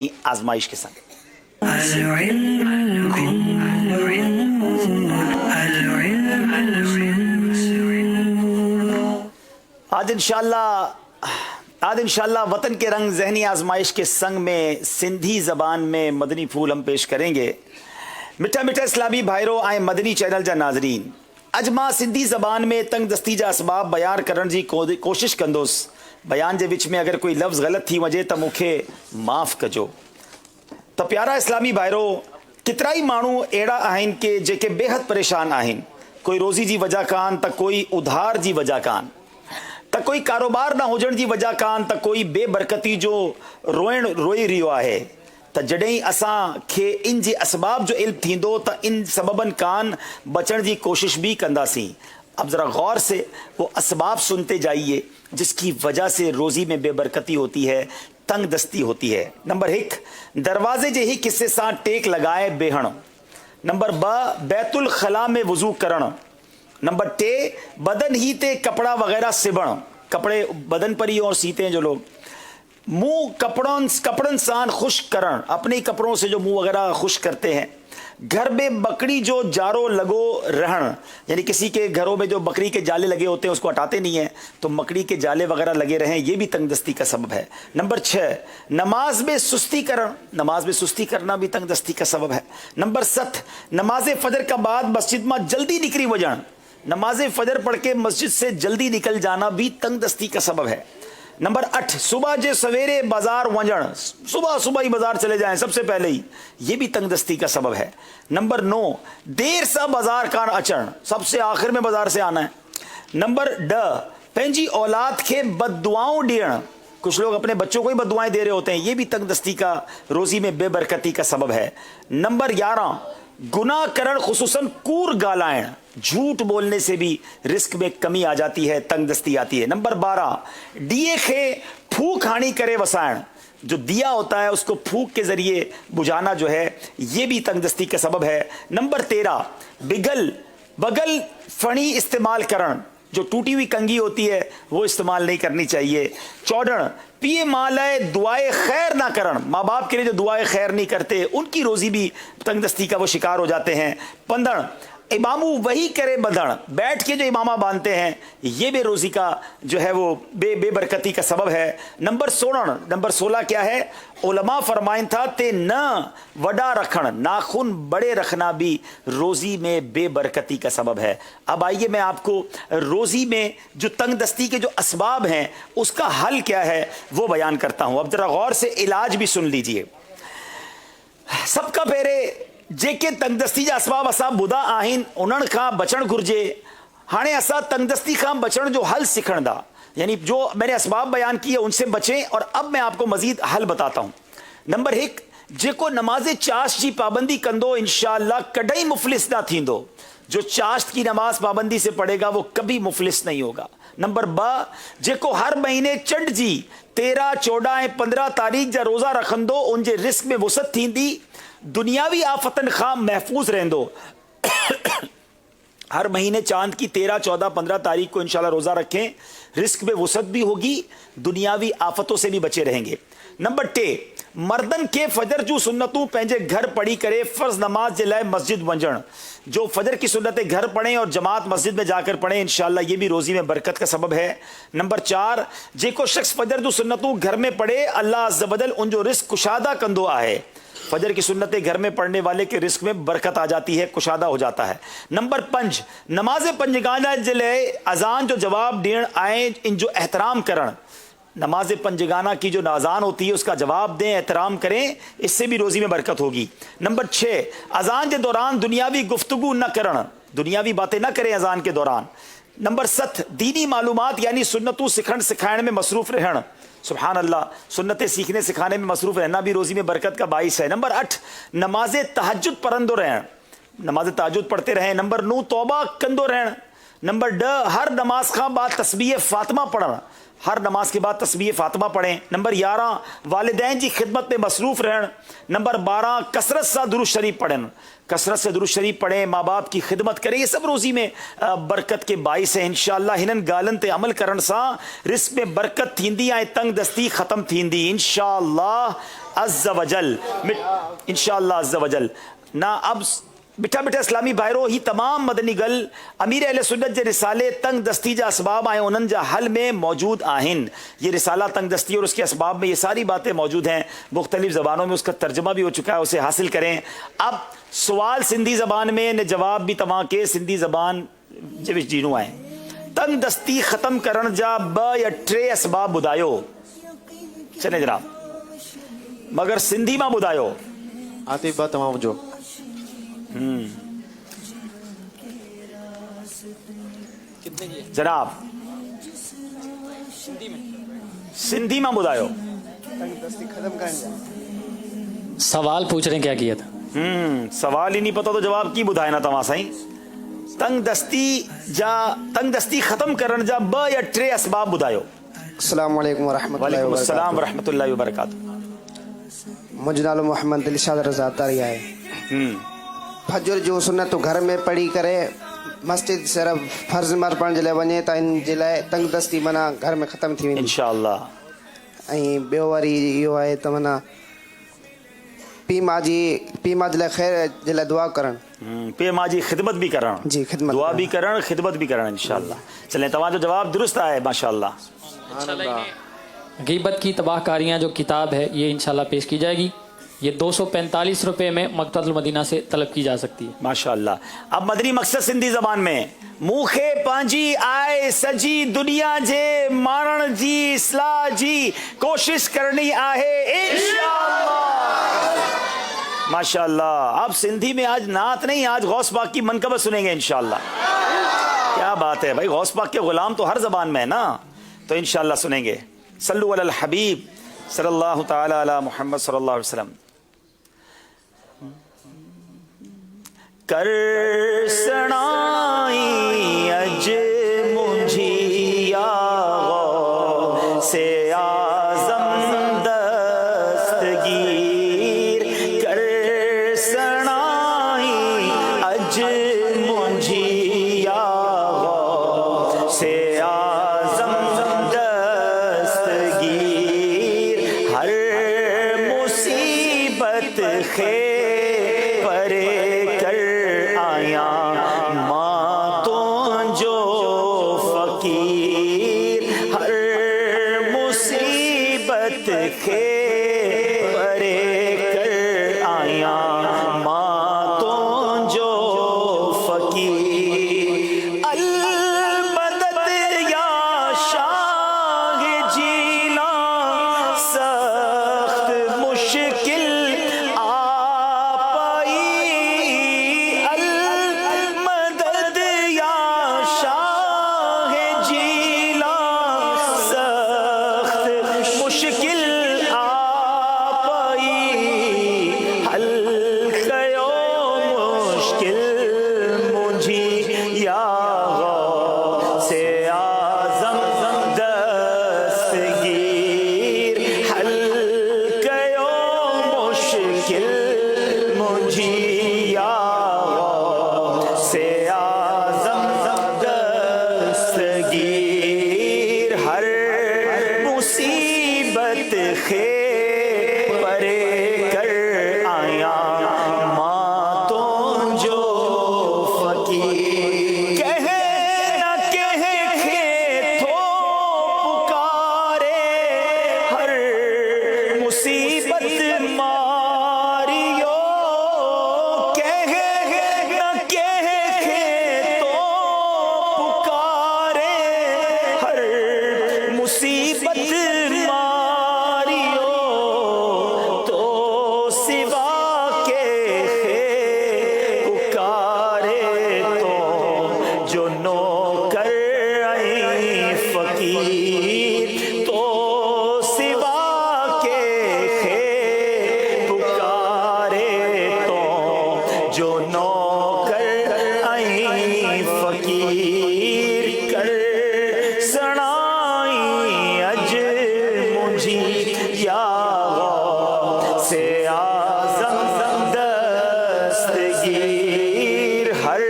आजमाइश के संग। आज इंशाल्लाह वतन के रंग जहनी आजमाइश के संग में सिंधी ज़बान में मदनी फूल हम पेश करेंगे। मिठा मिठा इस्लामी भाइरों आए मदनी चैनल जा नाजरीन, अज मां सिंधी ज़बान में तंग दस्ती जा असबाब बयान करण जी कोशिश कंदुसि। बयान जे विच में अगर कोई लफ्ज़ गलत थी वजे तो मूंखे माफ़ कजो। तो प्यारा इस्लामी भाइरों, केतिरा ई माण्हू अहिड़ा आहिनि के जेके बेहद परेशान आहिनि। कोई रोज़ी जी वजह कान, त कोई उधार जी वजह कान, त कोई कारोबार न हुजण जी वजह कान, त कोई बेबरकती जो रोई रहियो आहे। त जॾहिं असांखे इन जे असबाब जो इल्म थींदो त इन सबबनि कान बचण जी कोशिश भी कंदासीं। अब ज़रा गौर से वो असबाब सुनते जाइए जिसकी वजह से रोज़ी में बेबरकती होती है, तंग दस्ती होती है। नंबर 1, दरवाजे जे ही किस्से सां टेक लगाए बेहण। नंबर 2, बैतुल खला में वज़ू करण। नंबर 3, बदन ही ते कपड़ा वगैरह सिबण। कपड़े बदन पर ही और सीते हैं जो लोग। मुंह कपड़न सान खुश्क करण, अपने ही कपड़ों से जो मुंह वगैरह खुश्क करते हैं। घर में बकरी जो जारो लगो रहन, यानी किसी के घरों में जो बकरी के जाले लगे होते हैं उसको हटाते नहीं है, तो मकड़ी के जाले वगैरह लगे रहें, ये भी तंगदस्ती का सबब है। नंबर 6, नमाज में सुस्ती करण। नमाज में सुस्ती करना भी तंगदस्ती का सबब है। नंबर 7, नमाज फजर का बाद मस्जिद में जल्दी निकली वजन। नमाज फजर पढ़ के मस्जिद से जल्दी निकल जाना भी तंगदस्ती का सबब है। नंबर 8, सुबह जे सवेरे बाजार वंजण, सुबह ही बाजार चले जाएं सबसे पहले ही, ये भी तंगदस्ती का सबब है। नंबर 9, देर सा बाजार कान अचण, सबसे आखिर में बाजार से आना है। नंबर 10, पंहिंजी औलाद के बददुआओं ॾियण। कुछ लोग अपने बच्चों को ही बददुआएं दे रहे होते हैं, ये भी तंगदस्ती का, रोज़ी में बेबरकती का सबब है। नंबर 11, गुनाह करण खुसूसन कूर गालायण, झूठ बोलने से भी रिस्क में कमी आ जाती है, तंगदस्ती आती है। नंबर 12, दिए खे फूक हानी करे वसायण, जो दिया होता है उसको फूक के जरिए बुझाना जो है, ये भी तंगदस्ती का सबब है। नंबर 13, बगल फणी इस्तेमाल करण, जो टूटी हुई कंगी होती है वो इस्तेमाल नहीं करनी चाहिए। 14, पिए मालाए दुआए खैर ना करण, माँ बाप के लिए जो दुआए खैर नहीं करते उनकी रोज़ी भी तंगदस्ती का वो शिकार हो जाते हैं। 15, इमामू वही करे बंधन, बैठ के जो इमामा बांधते हैं, ये भी रोज़ी का जो है वो बेबरकती का सबब है। नंबर 16 क्या है? उलमा फरमाइन था ते न वडा रखण, नाखून बड़े रखना भी रोज़ी में बेबरकती का सबब है। अब आइए मैं आपको रोज़ी में जो तंगदस्ती के जो असबाब हैं उसका हल क्या है वो बयान करता हूँ। अब ज़रा गौर से इलाज भी सुन लीजिए। सबका पहरे जेके तंगदस्ती जा असबाब असां ॿुधा आहिनि उन्हनि खां बचण घुर्जे। हाणे असां तंगदस्ती खां बचण जो हल सिखण था, यानी जो मैंने असबाब बयान किए उनसे बचें, और अब मैं आपको मजीद हल बताता हूँ। नंबर 1, जेको नमाज चाश्त जी पाबंदी कंदो इंशाअल्लाह कॾहिं मुफलिस ना थींदो। जो चाश्त की नमाज पाबंदी से पढ़ेगा वो कभी मुफलिस नहीं होगा। नंबर 2, जेको हर महीने चंड जी 13, 14 ऐं 15 तारीख़ जा रोज़ा रखंदो उनजे रिस्क में वुसत थींदी, दुनियावी आफतन खां महफूज रहंदो। हर महीने चांद की 13, 14, 15 तारीख को इंशाल्लाह रोज़ा रखें, रिस्क में वुसत भी होगी, दुनियावी आफतों से भी बचे रहेंगे। नंबर 3, मर्दन के फजर जू सुन्नतूं पंहिंजे घर पढ़ी करे फ़र्ज़ नमाज जे लाइ मस्जिद वंजण, जो फजर की सुन्नतें घर पढ़ें और जमात मस्जिद में जाकर पढ़ें, इंशाअल्लाह ये भी रोज़ी में बरकत का सबब है। नंबर 4, जेको शख्स फजर जू सुन्नतूं घर में पढ़े अल्लाह अज़्ज़ वजल उन जो रिस्क कुशादा कंदो आहे। फजर की सुन्नतें घर में पढ़ने वाले के रिस्क में बरकत आ जाती है, कुशादा हो जाता है। नंबर 5, नमाज पंजगाना जे लाइ अजान जो जवाब ॾियण आए, इन जो एहतराम करण। नमाज पंजगाना की जो अजान होती है उसका जवाब दें, एहतराम करें, इससे भी रोज़ी में बरकत होगी। नंबर 6, अजान के दौरान दुनियावी गुफ्तगू न करण, दुनियावी बातें न करें अजान के दौरान। नंबर 7, दीनी मालूमात यानी सुन्नतों सिखण सिखाने में मसरूफ़ रहण। सुभान अल्लाह, सुन्नतें सीखने सिखाने में मसरूफ़ रहना भी रोज़ी में बरकत का बाइस है। नंबर 8, नमाज तहज्जुद पढ़ंदो रहण, नमाज तहज्जुद पढ़ते रहें। नंबर 9, तौबा कंदो रहण। नंबर 10, हर नमाज खां बाद तस्बीह फ़ातिमा पढ़ण, हर नमाज के बाद तस्बीह फ़ातिमा पढ़ें। नंबर 11, वालिदैन की खिदमत में मसरूफ़ रहण। नंबर 12, कसरत से दुरूद शरीफ पढ़ें, कसरत से दुरूद शरीफ पढ़ें, माँ बाप की खिदमत करें, ये सब रोज़ी में बरकत के बाइस है। इंशाअल्लाह हिनन गालन ते अमल करण सां रिस्क में बरकत थींदी ऐं तंग दस्ती ख़त्म थींदी इंशाअल्लाह। عز وجل انشاءاللہ عز وجل نا اب मिठा मिठा इस्लामी भाइरो ही तमाम मदनी गल अमीर अहले सुन्नत जे रिसाले तंग दस्ती जा असबाब आए उन्हनि जा हल में मौजूद आहिन। ये रिसाला तंग दस्ती और उसके असबाब में ये सारी बातें मौजूद हैं, मुख्तलिफ ज़बानों में उसका तर्जमा भी हो चुका है, उसे हासिल करें। अब सवाल सिंधी ज़बान में ने जवाब भी तव्हां के सिंधी ज़बान जे विच जीनू आहे। तंग दस्ती ख़त्म करण जा 2 या 3 असबाब ॿुधायो चने जनाब, मगर सिंधी मां ॿुधायो। आतिफ बा तमाम जो जनाब सिंधी में ॿुधायो। सवाल पूछ रहे हैं क्या किया था? सवाल ही नहीं पता तो जवाब की ॿुधाए ना तव्हां साईं। तंग दस्ती ख़त्म करण जा 2 या 3 असबाब ॿुधायो। अस्सलाम वालेकुम वरहमतुल्लाहि वालेकुम वबरकातुहू। अस्सलाम वरहमतुल्लाहि वबरकातुहू। मुंहिंजो नालो मोहम्मद दिलशाद रज़ा तारी आहे। फजर जो सुन्नत घर में पढ़ी करे मस्जिद सिर्फ फर्ज़ मर पढ़ण जे लाइ वञे त इन जे लाइ तंग दस्ती माना घर में ख़त्म थी वेंदी इंशाअल्लाह। ऐं ॿियो वरी इहो आहे त माना पीउ माउ जे लाइ ख़ैर जे लाइ दुआ करणु, पे मां जी खिदमत भी करण, जी खिदमत दुआ भी करण, खिदमत भी करण इंशाअल्लाह। चलें तव्हां जो जवाब दुरुस्त आहे माशाअल्लाह। गीबत की तबाहकारियाँ जो किताब है ये इंशाल्लाह पेश की जाएगी। ये 245 रुपए में मकतबुल मदीना से तलब की जा सकती है माशाअल्लाह। अब मदनी मकसद सिंधी ज़बान में मूंखे पंहिंजी आए सजी दुनिया जे मारण जी इस्लाह जी कोशिश करनी आहे इंशाअल्लाह। माशाअल्लाह। अब सिंधी में आज नात नहीं, आज गौस पाक की मनकबत सुनेंगे इंशाअल्लाह। क्या बात है भाई, गौस पाक के गुलाम तो हर ज़बान में है ना, तो इंशाअल्लाह सुनेंगे। सल्लु अलल हबीब सल्लल्लाहु तआला अला मुहम्मद सल्लल्लाहु अलैहि वसल्लम। कर सणाई अज मुझिया से आज़म दस्तगीर, कर सणाई अज मुझिया से आज़म दस्तगीर, हर मुसीबत खे परे कर आया मां तो जो फकीर, हर मुसीबत खे परे कर आया मां तो जो फकीर। अल मदद या शाह जीना सख्त मुश्किल मुसीबत खे परे कर आया मां तो जो फकीर। कहे न कहे खे थो पुकारे, हर मुसीबत मारियो। कहे न कहे खे तो पुकारे, हर मुसीबत मारियो। तो सिवा के पुकारे तो जो नौकर आई फकीर, तो सिवा के पुकारे तो जो नौकर आई फकीर। कर सणाई अज मुझी या से आज़म दस्तगीर, हर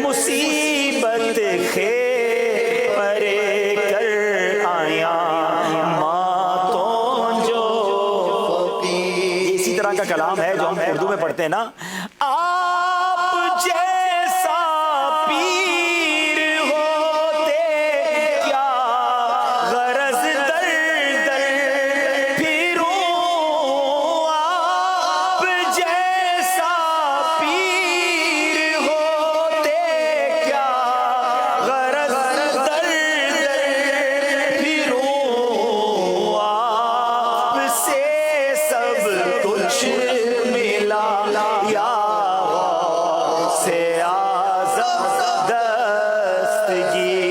मुसीबत खे परे कर आया मां तो जो طرح کا کلام ہے جو ہم اردو میں پڑھتے ہیں نا، آپ جیسا پیر ہوتے کیا غرض در در پھروں، آپ جیسا پیر ہوتے کیا غرض در در پھروں، آپ سے سب کچھ ملا یا سے آزم دستگیر،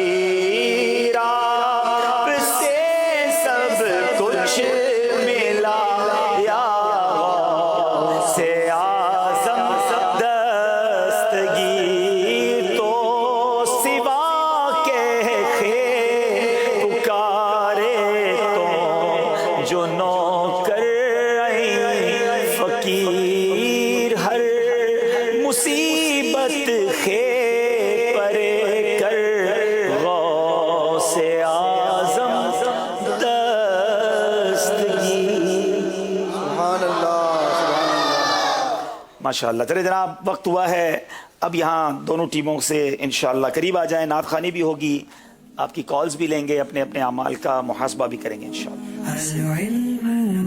آپ سے سب کچھ ملا یا سے آزم دستگیر، تو سوا کے خیر پکارے تو جو نوکر فقیر، ہر مصیبت خیر پرے کر غوث اعظم دستگیر۔ سبحان اللہ، سبحان اللہ۔ ماشاءاللہ۔ چلے جناب، وقت ہوا ہے اب یہاں دونوں ٹیموں سے انشاءاللہ قریب آ جائیں، نعت خوانی بھی ہوگی، آپ کی کالز بھی لیں گے، اپنے اپنے اعمال کا محاسبہ بھی کریں گے انشاءاللہ۔ العلم